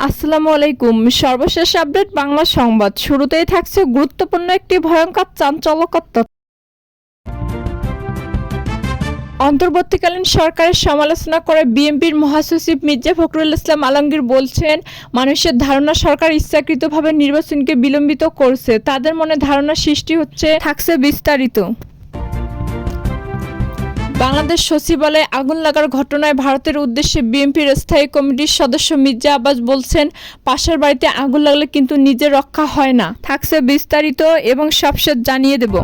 আসসালামু আলাইকুম। সর্বশেষ আপডেট বাংলা সংবাদ। শুরুতেই থাকছে গুরুত্বপূর্ণ একটি ভয়ঙ্কর চাঞ্চল্যকর তথ্য। অন্তর্বর্তীকালীন সরকারের সমালোচনা করে বিএনপির মহাসচিব মির্জা ফখরুল ইসলাম আলমগীর বলছেন, মানুষের ধারণা সরকার ইচ্ছাকৃতভাবে নির্বাচনকে বিলম্বিত করছে, তাদের মনে ধারণা সৃষ্টি হচ্ছে। থাকছে বিস্তারিত। বাংলাদেশ সচিবালয়ে আগুন লাগার ঘটনায় ভারতের উদ্দেশ্যে বিএনপির স্থায়ী কমিটির সদস্য মির্জা আব্বাস বলছেন, পাশের বাড়িতে আগুন লাগলে কিন্তু নিজের রক্ষা হয় না। থাকছে বিস্তারিত এবং সবশেষ জানিয়ে দেব।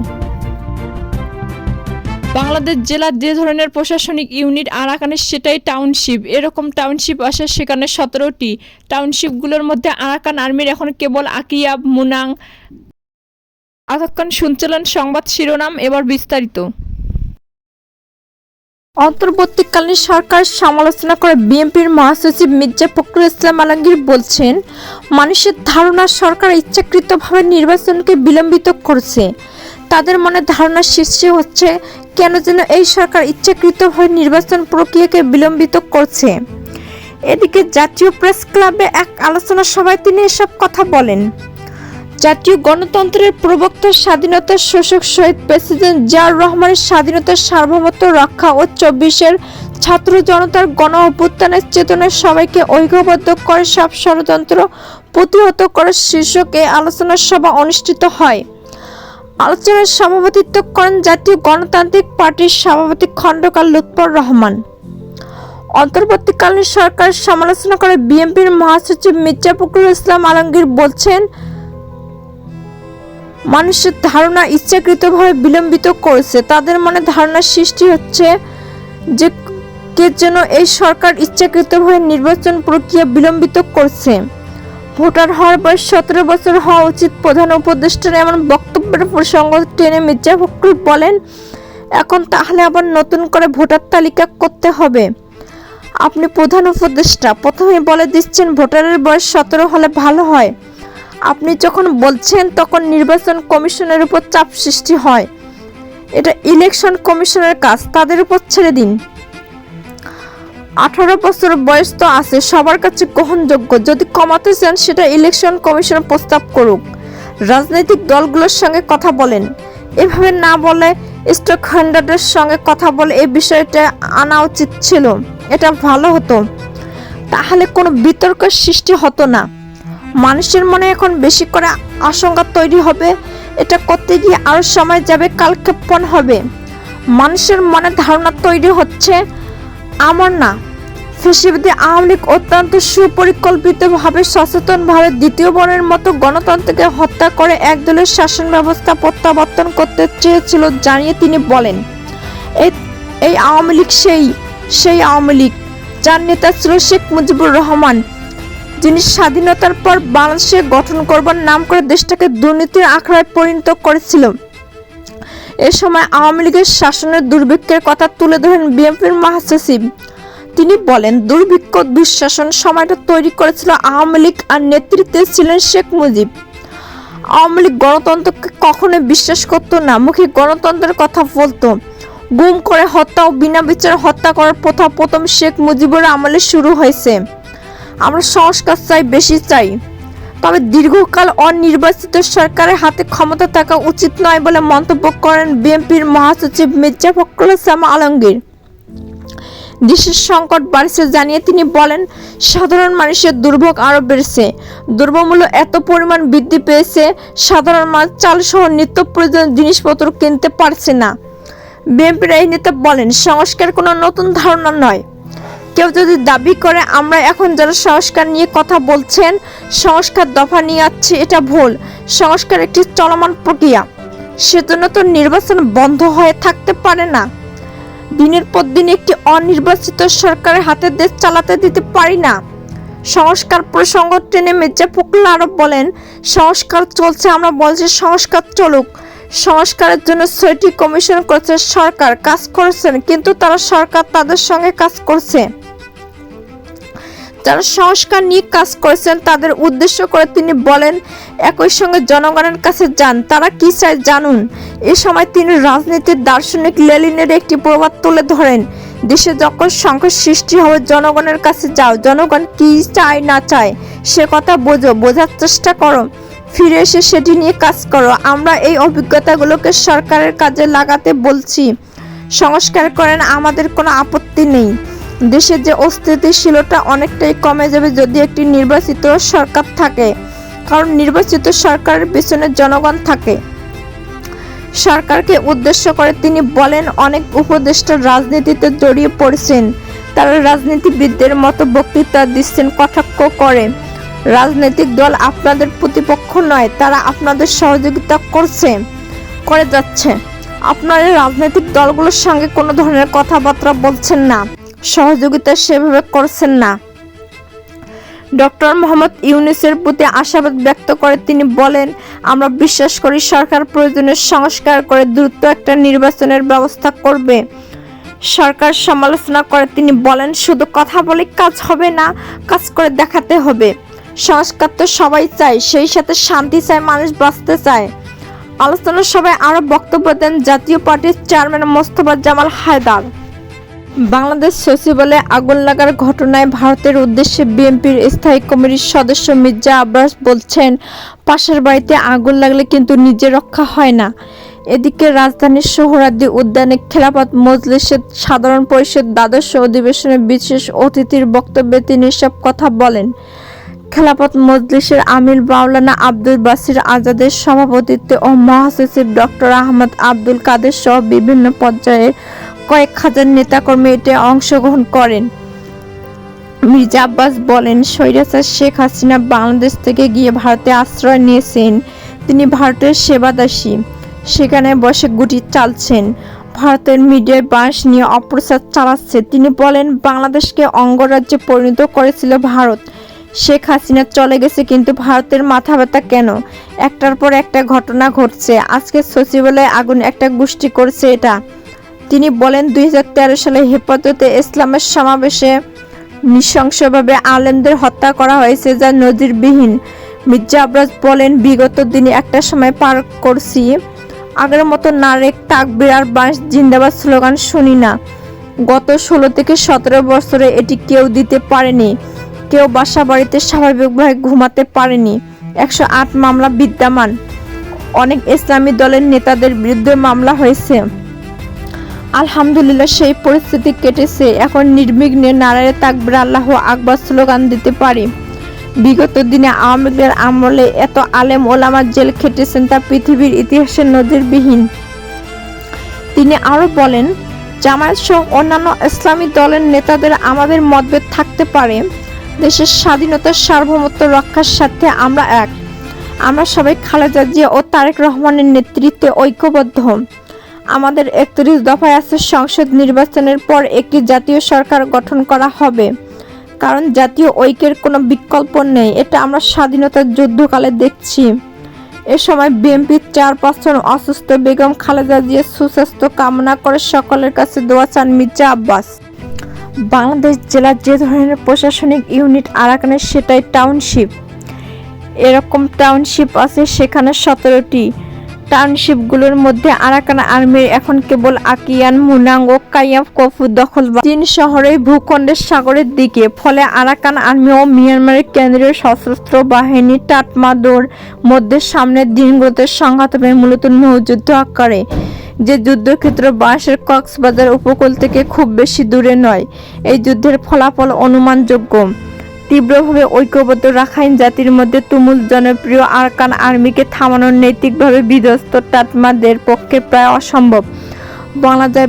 বাংলাদেশ জেলার যে ধরনের প্রশাসনিক ইউনিট আরাকানের সেটাই টাউনশিপ। এরকম টাউনশিপ আসে সেখানে 17টি। টাউনশিপগুলোর মধ্যে আরাকান আর্মির এখন কেবল আকিয়াব, মুনাং। এতক্ষণ শুনছিলেন সংবাদ শিরোনাম, এবার বিস্তারিত। অন্তর্বর্তীকালীন সরকারের সমালোচনা করে বিএনপির মহাসচিব মির্জা ফখরুল ইসলাম আলমগীর বলছেন, মানুষের ধারণা সরকার ইচ্ছাকৃতভাবে নির্বাচনকে বিলম্বিত করছে, তাদের মনে ধারণা সৃষ্টি হচ্ছে কেন যেন এই সরকার ইচ্ছাকৃতভাবে নির্বাচন প্রক্রিয়াকে বিলম্বিত করছে। এদিকে জাতীয় প্রেস ক্লাবে এক আলোচনা সভায় তিনি এসব কথা বলেন। জাতীয় গণতন্ত্রের প্রবক্তা, স্বাধীনতার শোষক শহীদ প্রেসিডেন্ট জিয়াউর রহমানের স্বাধীনতার সার্বভৌমত্ব রক্ষা ও 24-এর ছাত্র জনতার গণ অভ্যুত্থানের চেতনায় সবাইকে ঐক্যবদ্ধ করে সব ষড়যন্ত্র প্রতিহত করার শীর্ষকে আলোচনা সভা অনুষ্ঠিত হয়। আলোচনায় সভাপতিত্ব করেন জাতীয় গণতান্ত্রিক পার্টির সভাপতি খন্দকার লুৎফর রহমান। অন্তর্বর্তীকালীন সরকারের সমালোচনা করে বিএনপির মহাসচিব মির্জা ফখরুল ইসলাম আলমগীর বলছেন, মানুষের ধারণা ইচ্ছাকৃতভাবে বিলম্বিত করেছে, তাদের মনে ধারণা সৃষ্টি হচ্ছে যে কে যেন এই সরকার ইচ্ছাকৃতভাবে নির্বাচন প্রক্রিয়া বিলম্বিত করছে। ভোটার হওয়ার বয়স 17 বছর হওয়া উচিত। প্রধান উপদেষ্টার এমন বক্তব্যের প্রসঙ্গ টেনে মির্জা ফখরুল বলেন, এখন তাহলে আবার নতুন করে ভোটার তালিকা করতে হবে। আপনি প্রধান উপদেষ্টা, প্রথমে বলে দিচ্ছেন ভোটারের বয়স 17 হলে ভালো হয়। আপনি যখন বলছেন তখন নির্বাচন কমিশনের উপর চাপ সৃষ্টি হয়। এটা ইলেকশন কমিশনের কাজ, তাদের উপর ছেড়ে দিন। 18 বছর বয়স তো আছে, সবার কাছে গ্রহণযোগ্য। যদি কমাতে চান সেটা ইলেকশন কমিশন প্রস্তাব করুক। রাজনৈতিক দলগুলোর সঙ্গে কথা বলেন, এভাবে না বলে স্টক হোল্ডারদের সঙ্গে কথা বলে এই বিষয়টা আনা উচিত ছিল। এটা ভালো হতো, তাহলে কোনো বিতর্কের সৃষ্টি হতো না। মানুষের মনে এখন বেশি করে আশঙ্কা তৈরি হবে, এটা করতে গিয়ে আরো সময় যাবে, কালক্ষেপণ হবে। মানুষের মনে ধারণা তৈরি হচ্ছে আমার না, ফ্যাসিবাদী আওয়ামী লীগ অত্যন্ত সুপরিকল্পিতভাবে সচেতনভাবে দ্বিতীয়বারের মতো গণতন্ত্রকে হত্যা করে একদলের শাসন ব্যবস্থা প্রত্যাবর্তন করতে চেয়েছিল জানিয়ে তিনি বলেন, এই আওয়ামী লীগ সেই আওয়ামী লীগ যার নেতা ছিল শেখ মুজিবুর রহমান, যিনি স্বাধীনতার পর বাংলাদেশে গঠন করবার নাম করে দেশটাকে দুর্নীতির আখড়ায় পরিণত করেছিল। এ সময় আওয়ামী লীগের শাসনের দুর্ভিক্ষের কথা তুলে ধরেন বিএনপির মহাসচিব। তিনি বলেন, দুর্ভিক্ষ দুঃশাসন সময়টা তৈরি করেছিল আওয়ামী লীগ, আর নেতৃত্বে ছিলেন শেখ মুজিব। আওয়ামী লীগ গণতন্ত্রকে কখনোই বিশ্বাস করত না, মুখে গণতন্ত্রের কথা বলতো। গুম করে হত্যা ও বিনা বিচারে হত্যা করার প্রথা প্রথম শেখ মুজিবুর আমলে শুরু হয়েছে। আমরা সংস্কার চাই, বেশি চাই, তবে দীর্ঘকাল অনির্বাচিত সরকারের হাতে ক্ষমতা থাকা উচিত নয় বলে মন্তব্য করেন বিএনপির মহাসচিব মির্জা ফখরুল ইসলাম আলমগীর। দেশের সংকট বাড়ছে জানিয়ে তিনি বলেন, সাধারণ মানুষের দুর্ভোগ আরো বেড়েছে। দ্রব্যমূল্য এত পরিমাণ বৃদ্ধি পেয়েছে, সাধারণ মানুষ চাল সহ নিত্য প্রয়োজনীয় জিনিসপত্র কিনতে পারছে না। বিএনপির এই নেতা বলেন, সংস্কার কোনো নতুন ধারণা নয়। কেউ যদি দাবি করে আমরা এখন যারা সংস্কার নিয়ে কথা বলছেন সংস্কার দফা নিয়ে আসছে, এটা ভুল। সংস্কার একটি চলমান প্রক্রিয়া, সেজন্য তো নির্বাচন বন্ধ হয়ে থাকতে পারে না। দিনের পর দিন একটি অনির্বাচিত সরকারের হাতে দেশ চালাতে দিতে পারি না। সংস্কার প্রসঙ্গ টেনে মির্জা ফখরুল আরো বলেন, সংস্কার চলছে, আমরা বলছি সংস্কার চলুক। সংস্কারের জন্য 6টি কমিশন করেছে সরকার, কাজ করেছেন, কিন্তু তারা সরকার তাদের সঙ্গে কাজ করছে। যারা সংস্কার নিয়ে কাজ করেছেন তাদের উদ্দেশ্য করে তিনি বলেন, একই সঙ্গে জনগণের কাছে যান, তারা কি চায় জানুন। এ সময় তিনি রাজনীতির দার্শনিক লেনিনের একটি প্রবাদ তুলে ধরেন, দেশে যখন সংকট সৃষ্টি হবে জনগণের কাছে যাও, জনগণ কি চায় না চায় সে কথা বোঝার চেষ্টা করো, ফিরে এসে সেটি নিয়ে কাজ করো। আমরা এই অভিজ্ঞতাগুলোকে সরকারের কাজে লাগাতে বলছি। সংস্কার করেন, আমাদের কোনো আপত্তি নেই। দেশের যে অস্থিতিশীলতা অনেকটাই কমে যাবে যদি একটি নির্বাচিত সরকার থাকে, কারণ নির্বাচিত সরকারের পিছনে জনগণ থাকে। সরকারকে উদ্দেশ্য করে তিনি বলেন, অনেক উপদেষ্টা রাজনীতিতে জড়িয়ে পড়েছেন, তারা রাজনীতিবিদদের মতো বক্তৃতা দিচ্ছেন, কটাক্ষ করে। রাজনৈতিক দল আপনাদের প্রতিপক্ষ নয়, তারা আপনাদের সহযোগিতা করে যাচ্ছে। আপনারা রাজনৈতিক দলগুলোর সঙ্গে কোনো ধরনের কথাবার্তা বলছেন না, সহযোগিতা সেভাবে করছেন না। ডক্টর মোহাম্মদ ইউনূসের প্রতি আশাবাদ ব্যক্ত করে তিনি বলেন, আমরা বিশ্বাস করি সরকার প্রয়োজনীয় সংস্কার করে দ্রুত একটা নির্বাচনের ব্যবস্থা করবে। সরকার সমালোচনা করে তিনি বলেন, শুধু কথা বলে কাজ হবে না, কাজ করে দেখাতে হবে। সংস্কার তো সবাই চায়, সেই সাথে শান্তি চায়, মানুষ বাঁচতে চায়। আলোচনা সভায় আরো বক্তব্য দেন জাতীয় পার্টির চেয়ারম্যান মোস্তফা জামাল হায়দার। বাংলাদেশ সচিবালয়ে আগুন লাগার ঘটনায় ভারতের উদ্দেশ্যে বিএনপির স্থায়ী কমিটির সদস্য মির্জা আব্বাস বলছেন, পাশের বাড়িতে আগুন লাগলে কিন্তু নিজে রক্ষা হয় না। এদিকে রাজধানীর সোহরাওয়ার্দী উদ্যানে খেলাফত মজলিসের সাধারণ পরিষদ দ্বাদশ অধিবেশনে বিশেষ অতিথির বক্তব্যে তিনি সব কথা বলেন। খেলাফত মজলিসের আমির মাওলানা আব্দুল বাসির আজাদের সভাপতিত্বে ও মহাসচিব ডক্টর আহমদ আব্দুল কাদের সহ বিভিন্ন পর্যায়ের কয়েক হাজার নেতাকর্মী এতে অংশগ্রহণ করেন। মির্জা আব্বাস বলেন, স্বৈরাচার শেখ হাসিনা বাংলাদেশ থেকে গিয়ে ভারতে আশ্রয় নিয়েছেন। তিনি ভারতের সেবাদাসী, সেখানে বসে গুটি চালছেন। ভারতের মিডিয়ায় বাঁশ নিয়ে অপপ্রচার চালাচ্ছে। তিনি বলেন, বাংলাদেশকে অঙ্গরাজ্যে পরিণত করেছিল ভারত। শেখ হাসিনা চলে গেছে, কিন্তু ভারতের মাথা ব্যথা কেন? একটার পর একটা ঘটনা ঘটছে। আজকে সচিবালয়ে আগুন একটা গোষ্ঠী করছে এটা। তিনি বলেন, 2013 সালে হেফাজতে ইসলামের সমাবেশে নৃশংসভাবে আলেমদের হত্যা করা হয়েছে, যা নজিরবিহীন। মির্জা আব্বাস বলেন, বিগত দিনে একটা সময় পার করছি, আগের মতো নারেক তাকবীর আর বাঁশ জিন্দাবাদ স্লোগান শুনি না। গত 16 থেকে 17 বছরে এটি কেউ দিতে পারেনি। কেউ বাসা বাড়িতে স্বাভাবিকভাবে ঘুমাতে পারেনি। 108 মামলা বিদ্যমান। অনেক ইসলামী দলের নেতাদের বিরুদ্ধে মামলা হয়েছে। আলহামদুলিল্লাহ সেই পরিস্থিতি কেটেছে। এখন নির্বিঘ্নে নারায়ে তাকবীর আল্লাহু আকবার স্লোগান দিতে পারি। বিগত দিনে আওয়ামী লীগের আমলে এত আলেম ওলামা জেল খেটেছেন, তা পৃথিবীর ইতিহাসে নজিরবিহীন। তিনি আরো বলেন, জামায়াত সহ অন্যান্য ইসলামী দলের নেতাদের আমাদের মতভেদ থাকতে পারে, দেশের স্বাধীনতার সার্বভৌমত্ব রক্ষার স্বার্থে আমরা এক। আমরা সবাই খালেদা জিয়া ও তারেক রহমানের নেতৃত্বে ঐক্যবদ্ধ। আমাদের 31 দফায় আছে সংসদ নির্বাচনের পর একটি জাতীয় সরকার গঠন করা হবে, কারণ জাতীয় ঐক্যের কোনো বিকল্প নেই। এটা আমরা স্বাধীনতার যুদ্ধকালে দেখছি। এ সময় বিএনপির চেয়ারপারসন অসুস্থ বেগম খালেদা জিয়ার সুস্বাস্থ্য কামনা করে সকলের কাছে দোয়া চান মির্জা আব্বাস। বাংলাদেশ জেলার যে ধরনের প্রশাসনিক ইউনিট আরাকানের, সেটাই টাউনশিপ। এরকম টাউনশিপ আছে সেখানে 17টি। টাউনশিপগুলোর মধ্যে আরাকান আর্মির এখন কেবল আকিয়ান, মুনাং ও কায়াকফু দখল। 3 শহরেই ভূখণ্ডের সাগরের দিকে। ফলে আরাকান আর্মি ও মিয়ানমারের কেন্দ্রীয় সশস্ত্র বাহিনী তাতমাদোর মধ্যে সামনের দিনগুলোতে সংঘাত হবে মূলত নৌযুদ্ধ আকারে। যে যুদ্ধক্ষেত্র বাংলাদেশের কক্সবাজার উপকূল থেকে খুব বেশি দূরে নয়। এই যুদ্ধের ফলাফল অনুমানযোগ্য। তীব্রভাবে ঐক্যবদ্ধ রাখাইন জাতির মধ্যে তুমুল জনপ্রিয় আরাকান আর্মিকে থামানো নৈতিকভাবে বিধ্বস্ত তাতমাদের পক্ষে প্রায় অসম্ভব।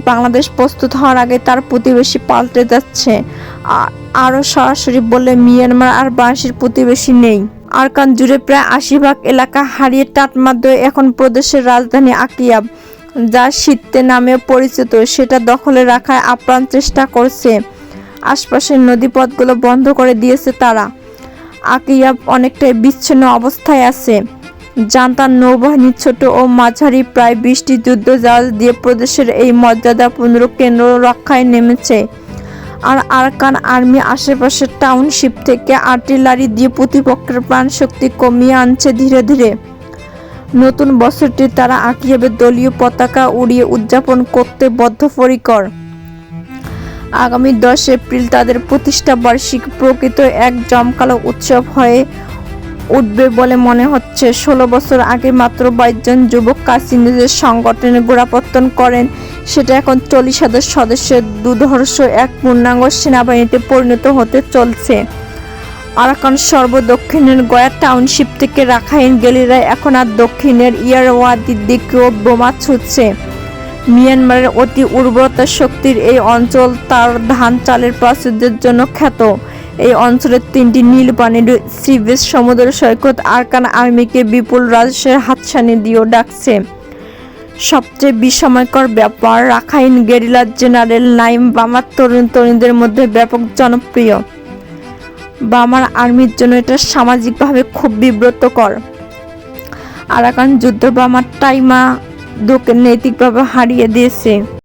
বাংলাদেশ প্রস্তুত হওয়ার আগে তার প্রতিবেশী পাল্টে যাচ্ছে। আরও সরাসরি বললে মিয়ানমার আর বাংলাদেশের প্রতিবেশী নেই। আরাকান জুড়ে প্রায় 80% এলাকা হারিয়ে তাতমাদ এখন প্রদেশের রাজধানী আকিয়াব, যা সিত্তে নামে পরিচিত, সেটা দখলে রাখার আপ্রাণ চেষ্টা করছে। আশপাশের নদীপথগুলো বন্ধ করে দিয়েছে তারা। আকিয়াব অনেকটাই বিচ্ছিন্ন অবস্থায় আছে। জান্তার নৌবাহিনী ছোট ও মাঝারি প্রায় 20টি যুদ্ধ জাহাজ দিয়ে প্রদেশের এই মর্যাদাপূর্ণ কেন্দ্র রক্ষায় নেমেছে। আর আরাকান আর্মি আশেপাশের টাউনশিপ থেকে আর্টিলারি দিয়ে প্রতিপক্ষের প্রাণশক্তি কমিয়ে আনছে ধীরে ধীরে। নতুন বছরটি তারা একইভাবে দলীয় পতাকা উড়িয়ে উদযাপন করতে বদ্ধপরিকর। আগামী 10 এপ্রিল তাদের প্রতিষ্ঠা বার্ষিকী প্রকৃত এক জমকালো উৎসব হয়ে উঠবে বলে মনে হচ্ছে। 16 বছর আগে মাত্র 22 জন যুবক কাসি নিজের সংগঠনের গোড়াপত্তন করেন, সেটা এখন 40,000 সদস্যের দুর্ধর্ষ এক পূর্ণাঙ্গ সেনাবাহিনীতে পরিণত হতে চলছে। আরাকান সর্বদক্ষিণের গয়া টাউনশিপ থেকে রাখাইন গেরিলায় এখন আর দক্ষিণের ইয়ারওয়াদির দিকেও বোমা ছুটছে। মিয়ানমারের অতি উর্বরতা শক্তির এই অঞ্চল তার ধান চালের প্রাচুর্যের জন্য খ্যাত। এই অঞ্চলের 3টি নীল পানির সি-বিচ সমুদ্র সৈকত আরাকান আর্মিকে বিপুল রাজস্বের হাতছানি দিয়েও ডাকছে। সবচেয়ে বিস্ময়কর ব্যাপার, রাখাইন গেরিলার জেনারেল নাইম বামার তরুণীদের মধ্যে ব্যাপক জনপ্রিয়। বামার আর্মির জন্য এটা সামাজিকভাবে খুব বিব্রতকর। আরাকান যুদ্ধ বামার টাইমা দোকে নৈতিকভাবে হারিয়ে দিয়েছে।